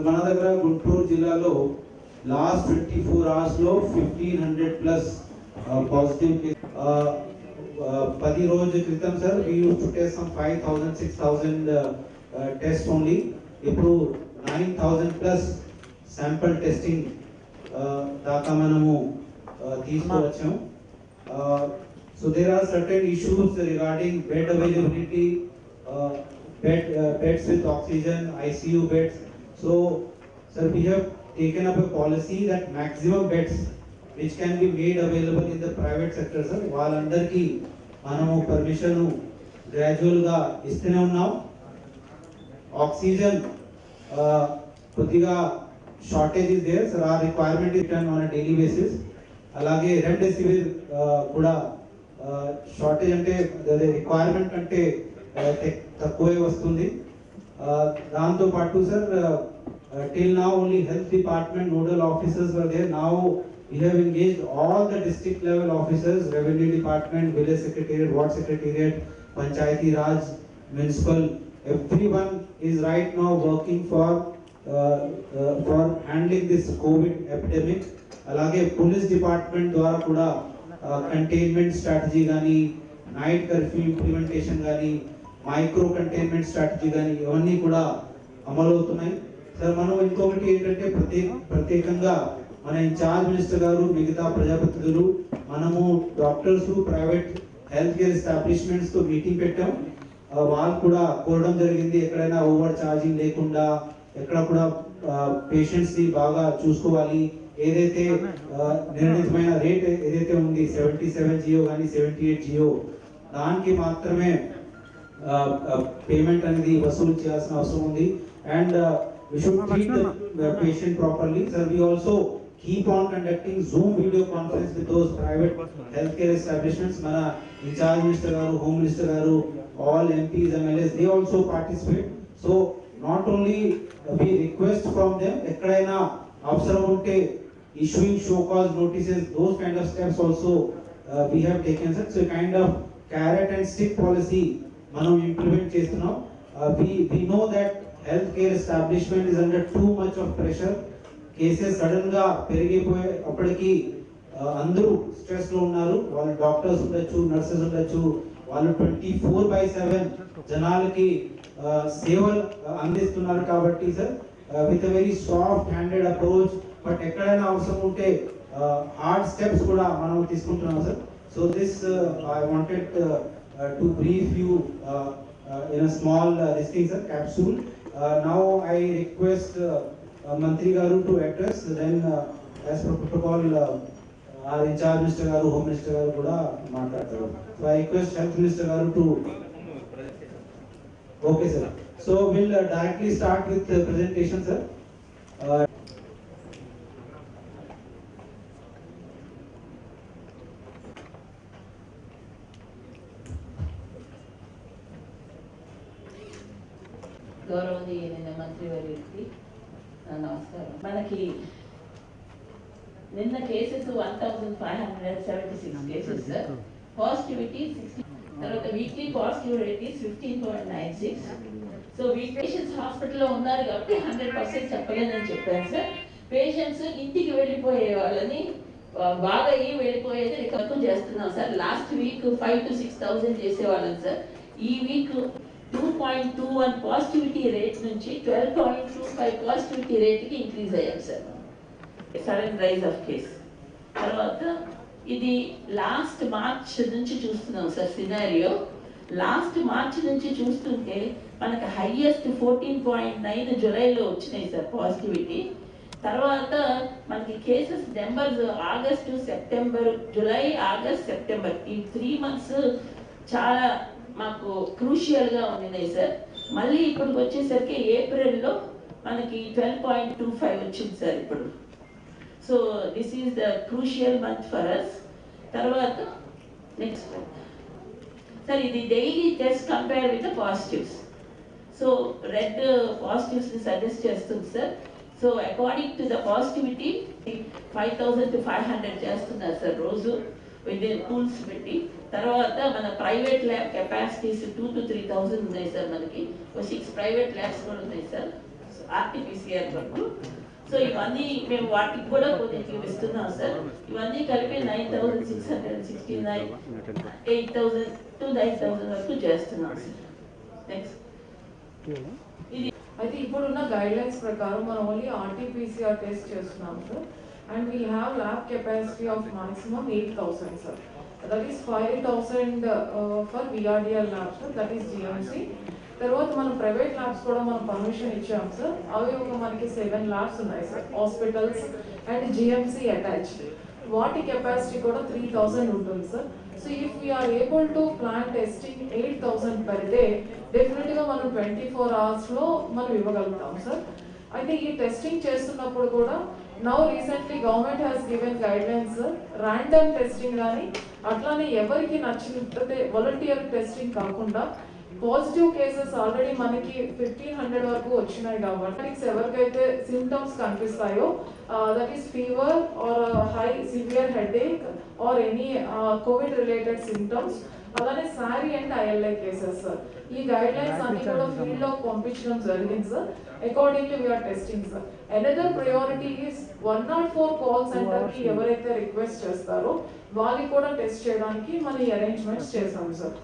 మన దగ్గర గుంటూరు జిల్లాలో లాస్ట్ 24 hours లో 1500 ప్లస్ పాజిటివ్ 10 రోజుల క్రితం sir we used to test some 5000 6000 tests only. ఇప్పుడు 9000 ప్లస్ శాంపుల్ టెస్టింగ్ దాకా మనము తీసుకువచ్చాం. So there are certain issues regarding bed availability, beds with oxygen, ICU beds. So sir, we have taken up a policy that maximum beds which can be made available in the private sector sir, వాళ్ళందరికీ మనము permission gradual గా ఇస్తూనే ఉన్నాం. Oxygen కొద్దిగా shortage is there sir, ఆ requirement is done on daily basis. అలాగే remdesivir కూడా shortage అంటే రిక్వైర్మెంట్ అంటే తక్కువే వస్తుంది. దాంతో పాటు sir till now only health department nodal officers were there. Now we have engaged all the district level officers, revenue department, village secretariat, ward secretariat, panchayati raj, municipal, everyone is right now working for handling this COVID epidemic. అలాగే police department ద్వారా కూడా containment strategy కానీ, night curfew implementation కానీ, micro containment strategy కానీ ఇవన్నీ కూడా అమలవుతున్నాయి sir. మనం ఇంకొకటి ఏంటంటే ప్రత్యేకంగా మన ఇన్ఛార్జ్ మినిస్టర్ గారు, మిగతా ప్రజాప్రతినిధులు, మనము doctors, private health care establishments తో మీటింగ్ పెట్టాం. వాళ్ళు కూడా కోరడం జరిగింది ఎక్కడైనా ఓవర్ ఛార్జింగ్ లేకుండా, ఎక్కడ కూడా పేషెంట్స్ ని బాగా చూసుకోవాలి. ఏదైతే నిర్ణీతమైన రేట్ ఏదైతే ఉంది 77 జియో కానీ 78 జియో దానికి మాత్రమే పేమెంట్ అనేది వసూలు చేయాల్సిన అవసరం ఉంది. And we should treat the patient properly sir. We also keep on conducting Zoom video conference with those private healthcare establishments. Mana incharge minister garu, home minister garu, all MPs, MLAs, they also participate. So not only we request from them, ekkadaina avsaram unte issuing show cause notices, those kind of steps also we have taken sir. So kind of carrot and stick policy manam implement chestunnam. We know that healthcare establishment is under too much of pressure. Cases sudden గా పెరిగిపోయే అప్పటికి అందరూ stress లో ఉన్నారు. వాళ్ళు doctors ఉండొచ్చు, nurses ఉండొచ్చు, వాళ్ళు 24/7 జనాలకి సేవలు అందిస్తున్నారు. కాబట్టి sir with a very soft handed approach, but ఎక్కడైనా అవసరం ఉంటే హార్డ్ స్టెప్స్ కూడా మనం తీసుకుంటున్నాం sir. So this I wanted to brief you in a small this thing sir, capsule. Now I request Mantri garu to address, then as per protocol our incharge minister garu, home minister garu kuda maatladtaru. So I request health minister garu to okay sir. So we'll directly start with the presentation sir. గౌరవనీయులైన మంత్రి వారికి నమస్కారం. మనకి నిన్న cases 1576 cases sir, positivity 60, తర్వాత weekly positive rate 15.96. So weak patients హాస్పిటల్లో ఉన్నారు కాబట్టి 100% చెప్పలేదని చెప్పాను సార్. పేషెంట్స్ ఇంటికి వెళ్ళిపోయే వాళ్ళని బాగా వెళ్ళిపోయేది రికవర్ చేస్తున్నాం సార్. లాస్ట్ వీక్ 5,000 to 6,000 చేసేవాళ్ళం సార్. ఈ వీక్ 2.21 పాజిటివిటీ రేట్ నుంచి 12.25 పాజిటివిటీ రేట్కి ఇంక్రీజ్ అయ్యాం sir. Sudden rise of case. తర్వాత ఇది లాస్ట్ మార్చ్ నుంచి చూస్తున్నాం సార్ సినారియో. లాస్ట్ మార్చ్ నుంచి చూస్తుంటే మనకు హైయెస్ట్ 14.9 జూలైలో వచ్చినాయి సార్ పాజిటివిటీ. తర్వాత మనకి cases numbers August, September, July, August, September ఈ 3 months చాలా మాకు క్రూషియల్గా ఉన్నాయి సార్. మళ్ళీ ఇప్పుడు వచ్చేసరికి ఏప్రిల్లో మనకి 12.25 వచ్చింది సార్ ఇప్పుడు. So this is the crucial month for us. తర్వాత నెక్స్ట్ సార్, ఇది daily test compare with the positives. So red పాజిటివ్స్ని సజెస్ట్ చేస్తుంది sir. So according to the positivity 5,000 to 500 చేస్తున్నారు సార్ రోజు విత్ టూల్స్ పెట్టి. తర్వాత మన ప్రైవేట్ ల్యాబ్ కెపాసిటీస్ 2,000 to 3,000 ఉన్నాయి సార్. మనకి 6 ప్రైవేట్ ల్యాబ్స్ కూడా ఉన్నాయి సార్ ఆర్టీపీసీఆర్ వరకు. సో ఇవన్నీ మేము వాటికి కూడా కొద్దిగా ఇస్తున్నాం సార్. ఇవన్నీ కలిపి 9,669, 8,000 to 9,000 వరకు చేస్తున్నాం సార్. నెక్స్ట్ ఇది అయితే ఇప్పుడున్న గైడ్లైన్స్ ప్రకారం మనం ఓన్లీ ఆర్టీపీసీఆర్ టెస్ట్ చేస్తున్నాం sir. And we have lab capacity of maximum 8,000 sir. That is 5,000 for VRDL lab sir, that is GMC. తర్వాత మనం ప్రైవేట్ ల్యాబ్స్ కూడా మనం పర్మిషన్ ఇచ్చాం సార్. అవి మనకి 7 ల్యాబ్స్ ఉన్నాయి sir, hospitals and GMC attached. వాటి కెపాసిటీ కూడా 3,000 ఉంటుంది sir. So if we are able to plan testing 8,000 per day, డెఫినెట్గా మనం 24 hours మనం ఇవ్వగలుగుతాం సార్. అయితే ఈ టెస్టింగ్ చేస్తున్నప్పుడు కూడా now recently government has given guidelines sir. Random testing కానీ అట్లానే ఎవరికి నచ్చినట్టే వాలంటీర్ టెస్టింగ్ కాకుండా పాజిటివ్ కేసెస్ ఆల్రెడీ మనకి 1,500 వరకు వచ్చినాయి కాబట్టి ఎవరికైతే సిమ్టమ్స్ కనిపిస్తాయో, that is fever or high severe headache or any COVID related symptoms, అలానే SARI and ILI cases sir. ఈ గైడ్ లైన్స్ అన్ని కూడా ఫీల్డ్ లో పంపించడం జరిగింది సార్. Accordingly we are testing sir. Another priority is 104 call centre కి ఎవరైతే రిక్వెస్ట్ చేస్తారో వాళ్ళకి కూడా టెస్ట్ చేయడానికి మనం అరేంజ్మెంట్స్ చేసాం సార్.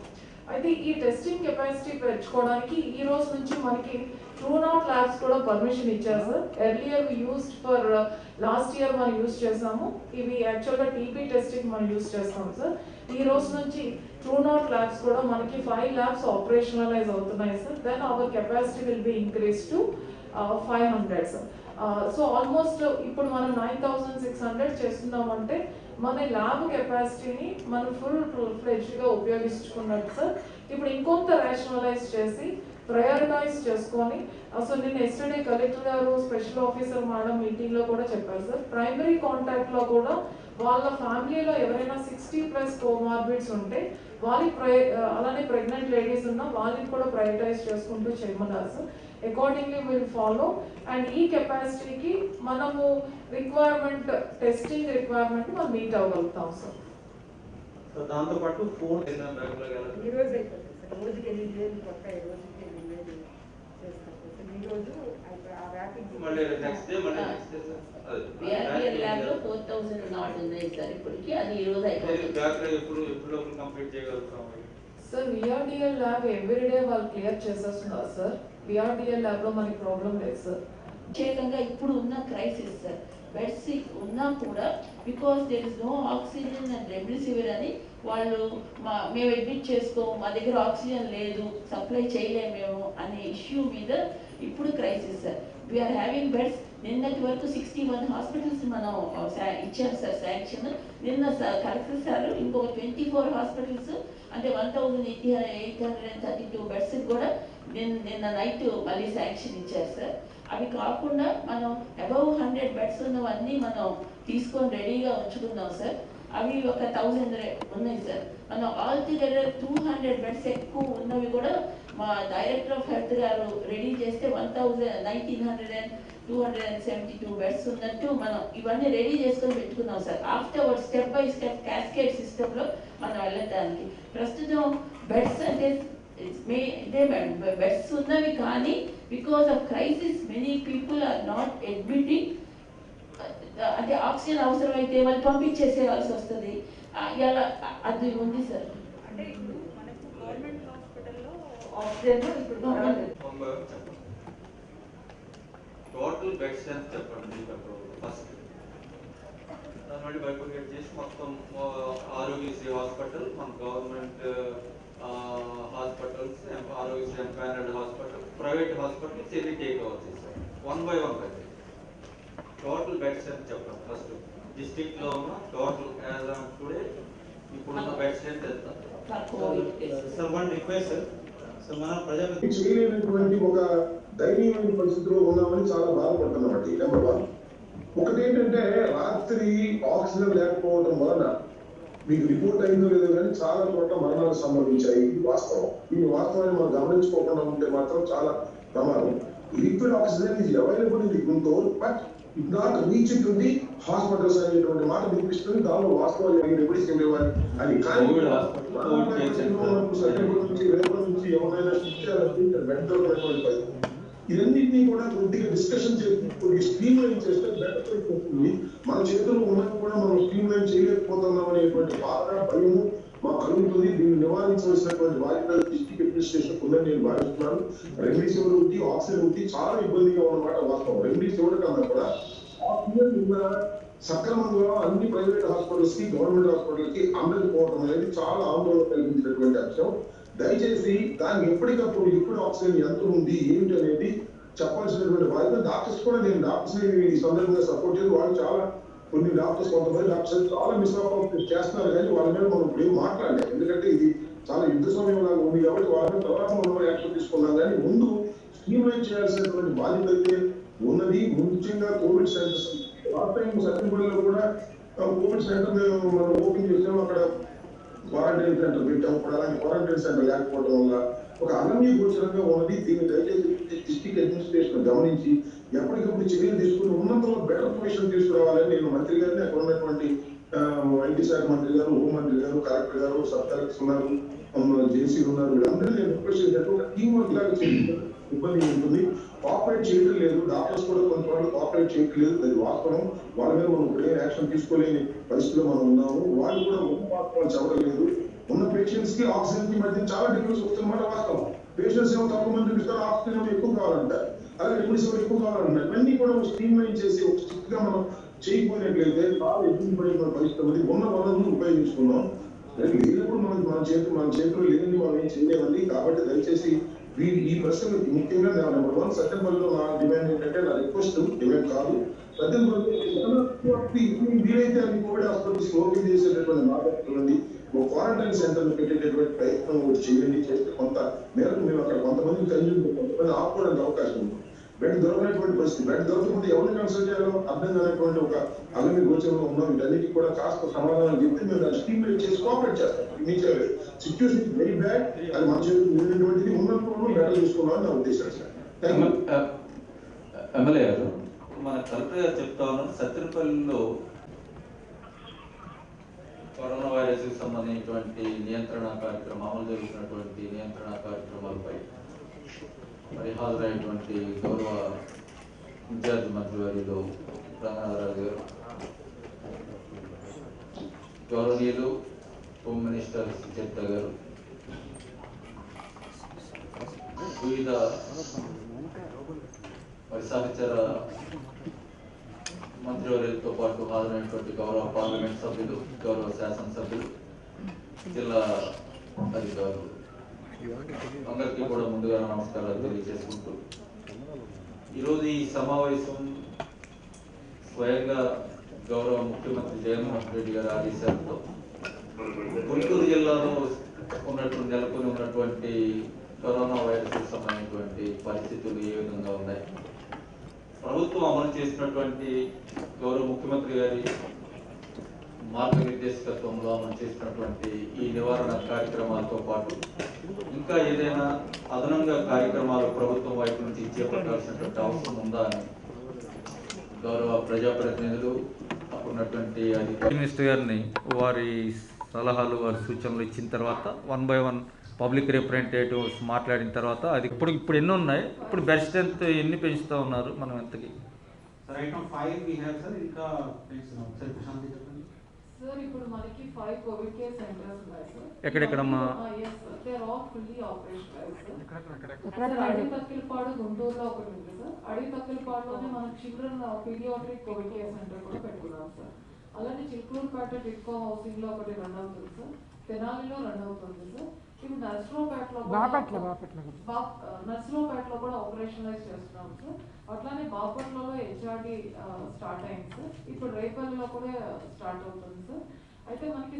అయితే ఈ టెస్టింగ్ కెపాసిటీ పెంచుకోవడానికి ఈ రోజు నుంచి మనకి TrueNot ల్యాబ్స్ కూడా పర్మిషన్ ఇచ్చారు sir. Earlier we used for last year మనం యూస్ చేసాము. ఇవి యాక్చువల్గా టీబీ టెస్టింగ్ మనం యూస్ చేస్తాం సార్. ఈ రోజు నుంచి TrueNot ల్యాబ్స్ కూడా మనకి 5 ల్యాబ్స్ ఆపరేషనలైజ్ అవుతున్నాయి sir. Then our capacity will be increase to 500 sir. So almost ఇప్పుడు మనం 9,600 చేస్తున్నామంటే మన ల్యాబ్ కెపాసిటీని మనం ఫుల్ ఫ్లెడ్జ్గా ఉపయోగించుకున్నట్టు సార్. ఇప్పుడు ఇంకొంత రేషనలైజ్ చేసి ప్రయారిటైజ్ చేసుకొని, అసలు నేను ఎస్టర్డే కలెక్టర్ గారు స్పెషల్ ఆఫీసర్ మేడం మీటింగ్లో కూడా చెప్పారు సార్. ప్రైమరీ కాంటాక్ట్లో కూడా వాళ్ళ ఫ్యామిలీలో ఎవరైనా 60+ కోమార్బిడ్స్ ఉంటే వాళ్ళకి అలానే ప్రెగ్నెంట్ లేడీస్ ఉన్న వాళ్ళకి కూడా ప్రయారిటైజ్ చేసుకుంటూ చేయమన్నారు sir. Accordingly will follow. And ఈ కెపాసిటీకి మనము రిక్వైర్మెంట్ టెస్టింగ్ రిక్వైర్మెంట్ మనం మీట్ అవ్వగలుగుతాం సార్. సో దాంతో పాటు 4 ఈ రోజు అయిపోతుంది సార్. రోజుకి 8 వేలు కొత్త, రోజుకి 8 వేలు చేస్తాం సార్. ఈ రోజు ఆ ర్యాపింగ్ మళ్ళీ next day sir VRDL lab లో 4,000 నాట్ ఉన్నాయి సార్ ఇప్పటికి. అది ఈ రోజు అయిపోతుంది. ఎప్పుడు కంప్లీట్ చేయగలుగుతాం సార్? విఆర్డిఎల్ ల్యాబ్ ఎవ్రీడే వాళ్ళు క్లియర్ చేసేస్తున్నారు సార్. విఆర్డిఎల్ ల్యాబ్ లో మనకి ప్రాబ్లం లేదు సార్. ప్రత్యేకంగా ఇప్పుడు ఉన్న క్రైసిస్ సార్, బెడ్స్ ఉన్నా కూడా because there is no oxygen and remdesivir అని వాళ్ళు మేము అడ్మిట్ చేసుకోము, మా దగ్గర ఆక్సిజన్ లేదు, సప్లై చేయలేము మేము అనే ఇష్యూ మీద ఇప్పుడు crisis sir. We are having beds. నిన్నటి వరకు 61 హాస్పిటల్స్ మనం ఇచ్చారు సార్ శాంక్షన్. నిన్న కలెక్టర్ సార్ ఇంకొక 24 హాస్పిటల్స్ అంటే 1,832 బెడ్స్ కూడా నిన్న నైట్ మళ్ళీ శాంక్షన్ ఇచ్చారు సార్. అవి కాకుండా మనం అబౌవ్ 100 బెడ్స్ ఉన్నవన్నీ మనం తీసుకొని రెడీగా ఉంచుకున్నాం సార్. అవి ఒక 1,000 ఉన్నాయి సార్. మనం ఆల్ టుగెదర్ 200 బెడ్స్ ఎక్కువ ఉన్నవి కూడా మా డైరెక్టర్ ఆఫ్ హెల్త్ గారు రెడీ చేస్తే 1,972 బెడ్స్ ఉన్నట్టు మనం ఇవన్నీ రెడీ చేసుకొని పెట్టుకున్నాం sir. After step by step cascade సిస్టంలో మనం వెళ్ళడానికి ప్రస్తుతం బెడ్స్ అంటే బెడ్స్ ఉన్నవి కానీ because of crisis many people are not admitting. అంటే ఆక్సిజన్ అవసరం అయితే వాళ్ళు పంపించేసేయాల్సి వస్తుంది. ఇలా అది ఉంది సార్. అంటే ఇప్పుడు మనకు గవర్నమెంట్ హాస్పిటల్లో ఆక్సిజన్ ఇప్పుడు టోటల్ బెడ్ స్ట్రెంత్ చెప్పండి ఫస్ట్. దాన్ని బైఫర్కేట్ చేసి మొత్తం ఆరోగ్యశ్రీ హాస్పిటల్, మన government hospitals, Aarogyasri empanelled hospital, private hospitals ఎన్ని టేక్ ఓవర్ చేశారు 1 by 1 అయితే టోటల్ బెడ్ స్ట్రెంత్ చెప్పండి ఫస్ట్. డిస్ట్రిక్ట్ లో ఉన్న టోటల్ యాజ్ ఆన్ టుడే ఇప్పుడున్న బెడ్ స్ట్రెంత్ ఎంత? Sir one request sir. So మన ప్రజలు చేయలేనటువంటి ఒక దయనీయమైన పరిస్థితిలో ఉన్నామని చాలా బాధపడుతున్నామండి. నెంబర్ 1. ఒకటి ఏంటంటే రాత్రి ఆక్సిజన్ లేకపోవడం వలన మీకు రిపోర్ట్ అయిందో లేదో కానీ చాలా చోట్ల మరణాలు సంభవించాయి. ఇది వాస్తవం. ఈ వాస్తవాన్ని మనం గమనించుకోకుండా ఉంటే మాత్రం చాలా ప్రమాదం. Liquid oxygen is available in the Guntur, but it not reach to the hospitals అనేటువంటి మాట వినిపిస్తుంది. దానిలో వాస్తవాలు రెమెడీస్ ఇవ్వాలి అని. కానీ రేపటి నుంచి ఎవరైనా బెడ్ దొరకనటువంటి ఇవన్నింటినీ కూడా కొద్దిగా డిస్కషన్ చేసి స్ట్రీమ్ లైన్ చేస్తే బెటర్ అయిపోతుంది. మన చేతుల్లో ఉన్నది కూడా మనం స్ట్రీమ్ లైన్ చేయలేకపోతున్నాం అనేటువంటి బాధ, భయము మాకు కలుగుతుంది. దీన్ని నివారించవలసినటువంటి బాధ్యత డిస్ట్రిక్ట్ అడ్మినిస్ట్రేషన్ ఉందని నేను భావిస్తున్నాను. రెమ్డెసివిర్ ఉంది, ఆక్సిజన్ ఉంది, చాలా ఇబ్బందిగా ఉన్నమాట వాస్తవం. రెమ్డెసివిర్ కన్నా కూడా ఆక్సిజన్ సక్రమంగా అన్ని ప్రైవేట్ హాస్పిటల్స్ కి, గవర్నమెంట్ హాస్పిటల్ కి అందకపోవడం అనేది చాలా ఆందోళన కలిగించినటువంటి అంశం. దయచేసి దాన్ని ఎప్పటికప్పుడు లిక్విడ్ ఆక్సిజన్ ఎంత ఉంది ఏమిటి అనేది చెప్పాల్సినటువంటి బాధ్యత డాక్టర్స్ కూడా. నేను డాక్టర్స్ ఈ సందర్భంగా సపోర్ట్ చేసి వాళ్ళు చాలా కొన్ని డాక్టర్స్, కొంతమంది డాక్టర్స్ చాలా మిస్ఆపరేట్ చేస్తున్నారు, కానీ వాళ్ళ మీద మనం ఇప్పుడు ఏం మాట్లాడలేదు. ఎందుకంటే ఇది చాలా యుద్ధ సమయం లాగా ఉంది కాబట్టి వాళ్ళ మీద తర్వాత మనం యాక్షన్ తీసుకున్నాం. కానీ ముందు స్ట్రీమ్ లైన్ చేయాల్సినటువంటి బాధ్యత అయితే ఉన్నది. ముఖ్యంగా కోవిడ్ సెంటర్స్ లాస్ట్ టైం సత్యపల్లిలో కూడా కోవిడ్ సెంటర్ మనం ఓపెన్ చేసాం. అక్కడ క్వారంటైన్ సెంటర్ పెట్టాం. ఇప్పుడు అలాంటి క్వారంటైన్ సెంటర్ లేకపోవడం వల్ల ఒక అనన్య గోచరంగా ఉన్నది. దీన్ని దయచేసి డిస్ట్రిక్ట్ అడ్మినిస్ట్రేషన్ గమనించి ఎప్పటికప్పుడు చర్యలు తీసుకుని ఉన్నంతలో బెటర్ పొజిషన్ తీసుకురావాలని నేను మంత్రి గారిని, అక్కడ ఉన్నటువంటి ఐటీ శాఖ మంత్రి గారు, హోంమంత్రి గారు, కలెక్టర్ గారు, సబ్ కలెక్టర్స్ ఉన్నారు, జేసీ ఉన్నారు, వీళ్ళందరినీ నేను రిక్వెస్ట్ చేసినట్టు ఒక టీం వర్క్ లాగా చేయడం ఇబ్బంది ఉంటుంది. కోఆపరేట్ చేయడం లేదు. డాక్టర్స్ కూడా కొంతమంది కోఆపరేట్ చేయట్లేదు. అది వాస్తవం. వాళ్ళ మీద మనం ఇప్పుడు యాక్షన్ తీసుకోలేని పరిస్థితిలో మనం ఉన్నాము. వాళ్ళు కూడా వాస్తవాలు చెప్పడం లేదు. ఉన్న పేషెంట్స్ కి ఆక్సిజన్ కి మధ్య చాలా డిఫరెన్స్ వస్తుందన్నమాట వాస్తవం. పేషెంట్స్ ఏమో తక్కువ మంది చూపిస్తారు, ఆక్సిజన్ ఏమో ఎక్కువ కావాలంటారు, అలాగే రెమ్డెసివిర్ ఎక్కువ కావాలంటారు. ఇవన్నీ కూడా స్ట్రీమ్ లైన్ చేసి ఒక స్ట్రిక్ట్ గా మనం చేయకపోయినట్లయితే చాలా ఇబ్బంది పడే పరిస్థితి. ఉన్న వనరులను ఉపయోగించుకున్నాం. లేనప్పుడు మన చేతిలో లేని మనం ఏం చేయలేమండి. కాబట్టి దయచేసి ఈ ప్రశ్న ముఖ్యంగా నెంబర్ 1 సత్యపల్లిలో నా డిమాండ్ ఏంటంటే, నా రిక్వెస్ట్ డిమాండ్ కాదు, సత్యపల్లిలో వీలైతే అన్ని కోవిడ్ హాస్పిటల్స్ ఓపెన్ చేసేటటువంటి మార్గండి ఒక క్వారంటైన్ సెంటర్ పెట్టేటటువంటి ప్రయత్నం చేయండి. చేస్తే కొంత మేరకు మేము అక్కడ కొంతమంది కొంతమంది ఆపుకోవడానికి అవకాశం ఉంది. బెడ్ దొరకనటువంటి పరిస్థితి, బెడ్ దొరకకపోతే ఎవరిని కన్సల్ట్ చేయాలో అర్థం కానటువంటి ఒక అలమి గోచరంలో ఉన్నాం. వీటన్నిటికీ కూడా కాస్త సమాధానం చెప్తే మేము దాన్ని స్ట్రీమ్ లైన్ చేసి కోఆపరేట్ చేస్తాం. మీ సిచ్యువేషన్ వెరీ బ్యాడ్, అది మన చేతులు లేనటువంటిది. ఉన్నప్పుడు బెటర్ చూసుకున్నామని నా ఉద్దేశం సార్. ఎమ్మెల్యే గారు, మన కలెక్టర్ గారు చెప్తా ఉన్నారు, సత్యపల్లిలో కరోనా వైరస్ కి సంబంధించినటువంటి నియంత్రణ కార్యక్రమం, అమలు జరుగుతున్నటువంటి నియంత్రణ కార్యక్రమాలపై మరి హాజరైనటువంటి గౌరవ ఇన్ఛార్జ్ మంత్రివర్యులు రంగనాథరావు గారు, గౌరవనీయులు హోమ్ మినిస్టర్ సుచరిత గారు, వివిధ మరి సహచర మంత్రివర్యులతో పాటు హాజరైనటువంటి గౌరవ పార్లమెంట్ సభ్యులు, గౌరవ శాసనసభ్యులు, జిల్లా అధికారులు అందరికీ కూడా ముందుగా నమస్కారాలు తెలియజేసుకుంటూ, ఈరోజు ఈ సమావేశం స్వయంగా గౌరవ ముఖ్యమంత్రి జగన్మోహన్ రెడ్డి గారి ఆదేశాలతో గుంటూరు జిల్లాలో నెలకొని ఉన్నటువంటి కరోనా వైరస్ సంబంధించినటువంటి పరిస్థితులు ఏ విధంగా ఉన్నాయి, ప్రభుత్వం అమలు చేసినటువంటి గౌరవ ముఖ్యమంత్రి గారి మార్గనిర్దేశకత్వంలో అమలు చేసినటువంటి ఈ నివారణ కార్యక్రమాలతో పాటు ఇంకా ఏదైనా అదనంగా కార్యక్రమాలు ప్రభుత్వం వైపు నుంచి చేపట్టాల్సినటువంటి అవసరం ఉందా అని గౌరవ ప్రజాప్రతినిధులు అప్పుడున్నటువంటి మినిస్టర్ గారిని వారి సలహాలు, వారి సూచనలు ఇచ్చిన తర్వాత 1 by 1 పబ్లిక్ రిప్రజెంటేటివ్స్ మాట్లాడిన తర్వాత అది ఇప్పుడు ఎన్ని ఉన్నాయి, ఇప్పుడు బెడ్ స్ట్రెంత్ ఎన్ని పెంచుతూ ఉన్నారు మనం ఎంతకి? Right now 5 we have sir. ఇంకా పెంచుతున్నాం సార్. ప్రశాంతి చెప్పండి సార్. ఇప్పుడు మనకి 5 కోవిడ్ కేర్ సెంటర్స్ ఉన్నాయి సార్. ఎక్కడెక్కడమ్మా? yes sir, they are all fully operational sir. Adi Takkillapadu గుంటూరులో ఒకటి ఉంది సార్. అడి తక్కిలపాడులోనే మన children paediatric COVID care centre కూడా పెట్టుకున్నాం సార్. అలానే చిల్కూరుపేట టిట్కో హౌసింగ్ లో ఒకటి రన్ అవుతుంది సార్. తెనాలిలో రన్ అవుతుంది సార్. ఇప్పుడు నర్సరావుపేటలో కూడా ఆపరేషనలైజ్ చేస్తున్నాం సార్. అట్లానే బాపట్లలో హెచ్ఆర్డి స్టార్ట్ అయింది సార్. ఇప్పుడు రేపల్లిలో కూడా స్టార్ట్ అవుతుంది సార్. అయితే మనకి